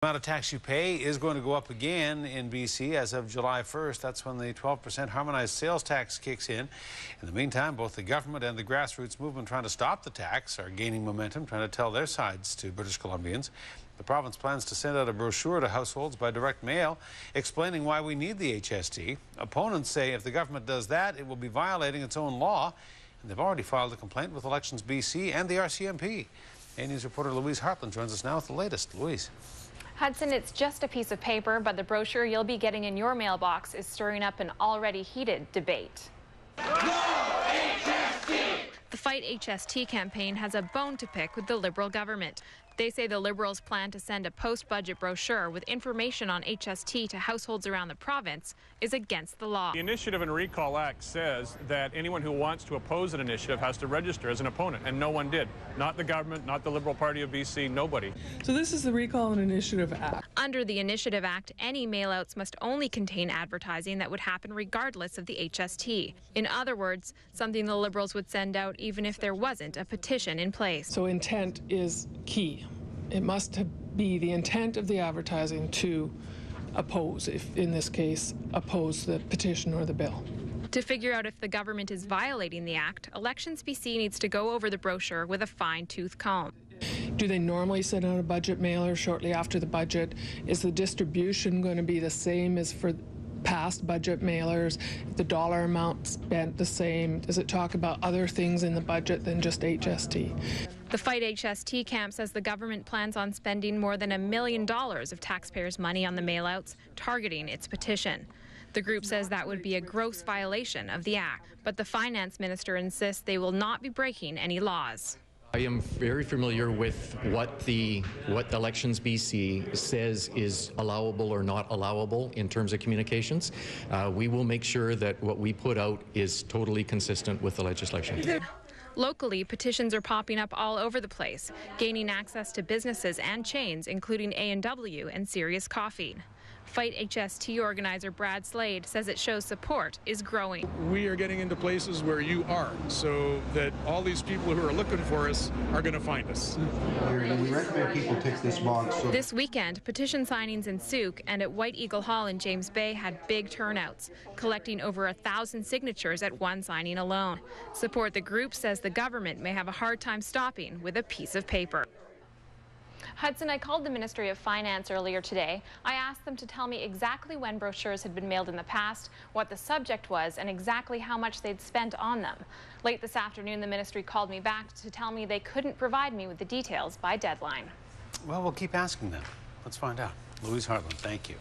The amount of tax you pay is going to go up again in BC as of July 1st. That's when the 12% harmonized sales tax kicks in. In the meantime, both the government and the grassroots movement trying to stop the tax are gaining momentum, trying to tell their sides to British Columbians. The province plans to send out a brochure to households by direct mail explaining why we need the HST. Opponents say if the government does that, it will be violating its own law. And they've already filed a complaint with Elections BC and the RCMP. A-News reporter Louise Hartland joins us now with the latest. Louise. Hudson, it's just a piece of paper, but the brochure you'll be getting in your mailbox is stirring up an already heated debate. No HST! The Fight HST campaign has a bone to pick with the Liberal government. They say the Liberals plan to send a post-budget brochure with information on HST to households around the province is against the law. The Initiative and Recall Act says that anyone who wants to oppose an initiative has to register as an opponent, and no one did. Not the government, not the Liberal Party of BC, nobody. So this is the Recall and Initiative Act. Under the Initiative Act, any mailouts must only contain advertising that would happen regardless of the HST. In other words, something the Liberals would send out even if there wasn't a petition in place. So intent is key. It must be the intent of the advertising to oppose, if in this case, oppose the petition or the bill. To figure out if the government is violating the act, Elections BC needs to go over the brochure with a fine-tooth comb. Do they normally send out a budget mailer shortly after the budget? Is the distribution going to be the same as for past budget mailers? The dollar amount spent the same? Does it talk about other things in the budget than just HST? The Fight HST camp says the government plans on spending more than $1 million of taxpayers' money on the mailouts, targeting its petition. The group says that would be a gross violation of the act, but the finance minister insists they will not be breaking any laws. I am very familiar with what the Elections BC says is allowable or not allowable in terms of communications. We will make sure that what we put out is totally consistent with the legislation. Locally, petitions are popping up all over the place, gaining access to businesses and chains, including A&W and Serious Coffee. Fight HST organizer Brad Slade says it shows support is growing. We are getting into places where you are, so that all these people who are looking for us are going to find us. And we recommend people tick this box. This weekend, petition signings in Souk and at White Eagle Hall in James Bay had big turnouts, collecting over 1,000 signatures at one signing alone. Support the group says the government may have a hard time stopping with a piece of paper. Hudson, I called the Ministry of Finance earlier today. I asked them to tell me exactly when brochures had been mailed in the past, what the subject was, and exactly how much they'd spent on them. Late this afternoon, the ministry called me back to tell me they couldn't provide me with the details by deadline. Well, we'll keep asking them. Let's find out. Louise Hartland, thank you.